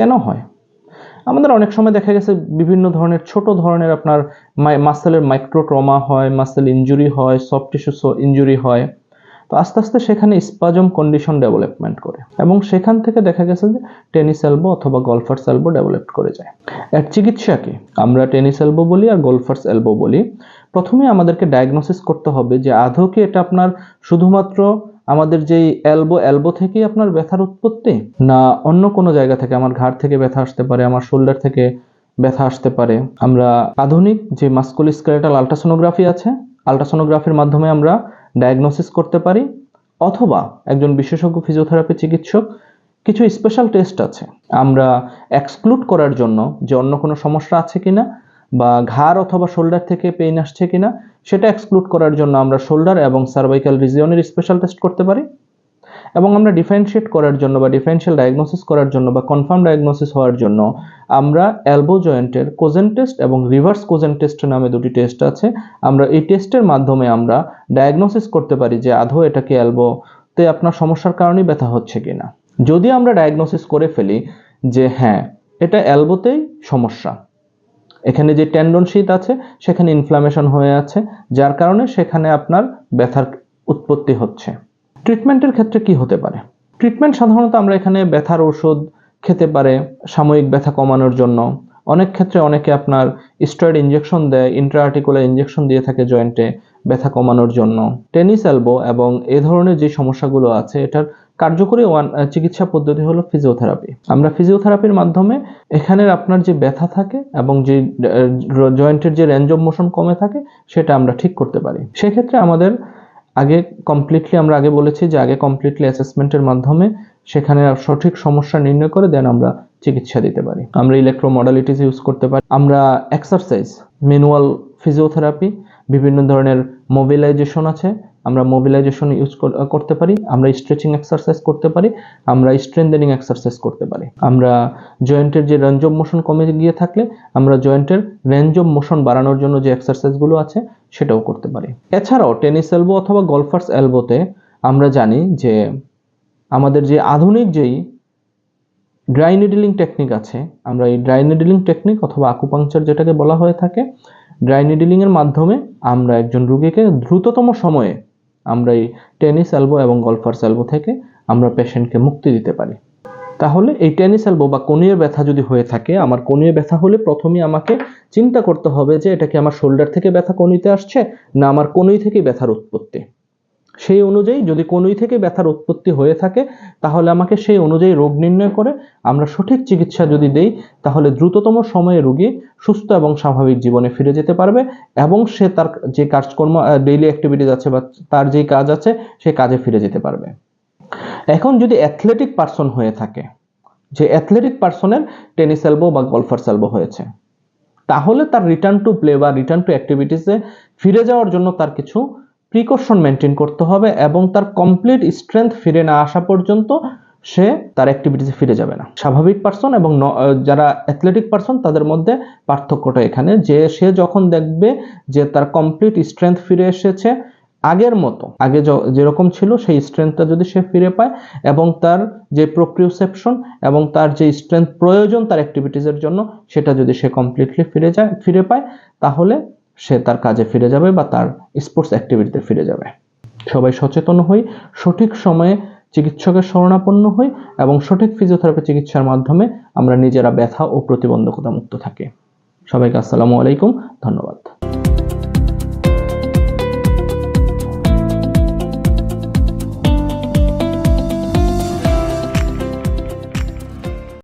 কেন হয়? আমাদের অনেক সময় দেখা গেছে বিভিন্ন ধরনের ছোট ধরনের আপনার মাসেলের মাইক্রো ট্রমা হয়, মাসেল ইনজুরি হয়, সফট টিস্যু ইনজুরি হয়। তো আস্তে আস্তে সেখানে স্পাজম কন্ডিশন ডেভেলপমেন্ট করে এবং সেখান থেকে দেখা গেছে যে টেনিস এলবো অথবা গলফার্স এলবো ডেভেলপ করে যায়। এর চিকিৎসা কি? আমরা টেনিস এলবো বলি আর গলফার্স এলবো বলি। প্রথমে আমাদেরকে ডায়াগনোসিস করতে হবে যে আদৌ কি এটা আপনার শুধুমাত্র আমাদের যেই এলবো থেকেই আপনার ব্যথার উৎপত্তি, না অন্য কোনো জায়গা থেকে, আমার ঘাড় থেকে ব্যথা আসতে পারে, আমার শোল্ডার থেকে ব্যথা আসতে পারে। আমরা আধুনিক যে মাস্কুলোস্কেলেটাল আল্ট্রাসোনোগ্রাফি আছে, আল্ট্রাসোনোগ্রাফির মাধ্যমে আমরা ডায়াগনোসিস করতে পারি, অথবা একজন বিশেষজ্ঞ ফিজিওথেরাপি চিকিৎসক কিছু স্পেশাল টেস্ট আছে আমরা এক্সক্লুড করার জন্য যে অন্য কোনো সমস্যা আছে কিনা বা ঘাড় অথবা শোল্ডার থেকে পেইন আসছে কিনা সেটা এক্সক্লুড করার জন্য আমরা শোল্ডার এবং সার্ভাইকাল রিজিয়নের স্পেশাল টেস্ট করতে পারি। এবং আমরা ডিফারেন্সিয়েট করার জন্য বা ডিফারেন্সিয়াল ডায়াগনোসিস করার জন্য বা কনফার্ম ডায়াগনোসিস হওয়ার জন্য আমরা এলবো জয়েন্টের কোজেন টেস্ট এবং রিভার্স কোজেন টেস্ট নামে দুটি টেস্ট আছে। আমরা এই টেস্টের মাধ্যমে আমরা ডায়াগনোসিস করতে পারি যে আদৌ এটা কি এলবোতে আপনার সমস্যার কারণেই ব্যথা হচ্ছে কিনা। যদি আমরা ডায়াগনোসিস করে ফেলি যে হ্যাঁ এটা এলবোতেই সমস্যা, এখানে যে টেন্ডন শীথ আছে সেখানে ইনফ্লামেশন হয়ে আছে, যার কারণে সেখানে আপনার ব্যথার উৎপত্তি হচ্ছে, ট্রিটমেন্টের ক্ষেত্রে কি হতে পারে? ট্রিটমেন্ট সাধারণত আমরা এখানে ব্যথার ওষুধ খেতে পারে সাময়িক ব্যথা কমানোর জন্য। অনেক ক্ষেত্রে অনেকে আপনার স্টেরয়েড ইনজেকশন দেয়, ইন্ট্রাআর্টিকুলার ইনজেকশন দিয়ে থাকে জয়েন্টে ব্যথা কমানোর জন্য। টেনিস এলবো এবং এই ধরনের যে সমস্যাগুলো আছে এটার কার্যকরী চিকিৎসা পদ্ধতি হলো ফিজিওথেরাপি। আমরা ফিজিওথেরাপির মাধ্যমে এখানের আপনার যে ব্যথা থাকে এবং যে জয়েন্টের যে রেঞ্জ অফ মোশন কমে থাকে সেটা আমরা ঠিক করতে পারি। সেক্ষেত্রে আমাদের আমরা আগে বলেছি যে আগে কমপ্লিটলি অ্যাসেসমেন্টের মাধ্যমে সেখানে সঠিক সমস্যা নির্ণয় করে দেন আমরা চিকিৎসা দিতে পারি। আমরা ইলেকট্রোমডালিটিস ইউজ করতে পারি, আমরা এক্সারসাইজ, ম্যানুয়াল ফিজিওথেরাপি, বিভিন্ন ধরনের মোবিলাইজেশন আছে, আমরা মোবিলাইজেশন ইউজ করতে পারি, আমরা স্ট্রেচিং এক্সারসাইজ করতে পারি, আমরা স্ট্রেংথেনিং এক্সারসাইজ করতে পারি। আমরা জয়েন্টের যে রেঞ্জ অফ মোশন কমে গিয়ে থাকলে আমরা জয়েন্টের রেঞ্জ অফ মোশন বাড়ানোর জন্য যে এক্সারসাইজগুলো আছে সেটাও করতে পারি। এছাড়াও টেনিস এলবো অথবা গলফার্স এলবোতে আমরা জানি যে আমাদের যে আধুনিক যেই ড্রাই নিডলিং টেকনিক আছে, আমরা এই ড্রাই নিডলিং টেকনিক অথবা আকুপাংচার যেটাকে বলা হয়ে থাকে, ড্রাই নিডলিং এর মাধ্যমে আমরা একজন রোগীকে দ্রুততম সময়ে আমরা এই টেনিস এলবো এবং গলফার্স এলবো থেকে আমরা পেশেন্টকে মুক্তি দিতে পারি। তাহলে এই টেনিস এলবো বা কনুইয়ের ব্যথা যদি হয়ে থাকে, আমার কনুইয়ে ব্যথা হলে প্রথমেই আমাকে চিন্তা করতে হবে যে এটা কি আমার শোল্ডার থেকে ব্যথা কনুইতে আসছে না আমার কনুই থেকে ব্যথার উৎপত্তি। সেই অনুযায়ী যদি কনুই থেকে ব্যথার উৎপত্তি হয়ে থাকে তাহলে আমাকে সেই অনুযায়ী রোগ নির্ণয় করে আমরা সঠিক চিকিৎসা যদি দেই তাহলে দ্রুততম সময়ে রোগী সুস্থ এবং স্বাভাবিক জীবনে ফিরে যেতে পারবে এবং সে তার যে কাজকর্ম ডেইলি অ্যাক্টিভিটিস আছে বা তার যেই কাজ আছে সেই কাজে ফিরে যেতে পারবে। এখন যদি অ্যাথলেটিক পারসন হয়ে থাকে, যে অ্যাথলেটিক পারসনের টেনিস এলবো বা গলফার্স এলবো হয়েছে, তাহলে তার রিটার্ন টু প্লে বা রিটার্ন টু অ্যাক্টিভিটিসে ফিরে যাওয়ার জন্য তার কিছু প্রিকশন মেনটেন করতে হবে এবং তার কমপ্লিট স্ট্রেংথ ফিরে না আসা পর্যন্ত সে তার অ্যাক্টিভিটিসে ফিরে যাবে না। স্বাভাবিক পারসন এবং যারা অ্যাথলেটিক পারসন তাদের মধ্যে পার্থক্যটা এখানে যে সে যখন দেখবে যে তার কমপ্লিট স্ট্রেংথ ফিরে এসেছে আগের মতো, আগে যেরকম ছিল সেই স্ট্রেংথটা যদি সে ফিরে পায় এবং তার যে প্রোপ্রিওসেপশন এবং তার যে স্ট্রেংথ প্রয়োজন তার অ্যাক্টিভিটিসের জন্য সেটা যদি সে কমপ্লিটলি ফিরে পায় তাহলে সে তার কাজে ফিরে যাবে বা তার স্পোর্টস অ্যাক্টিভিটিতে ফিরে যাবে। সবাই সচেতন হই, সঠিক সময়ে চিকিৎসকের শরণাপন্ন হই এবং সঠিক ফিজিওথেরাপি চিকিৎসার মাধ্যমে আমরা নিজেরা ব্যথা ও প্রতিবন্ধকতা মুক্ত থাকি। সবাইকে আসসালামু আলাইকুম, ধন্যবাদ।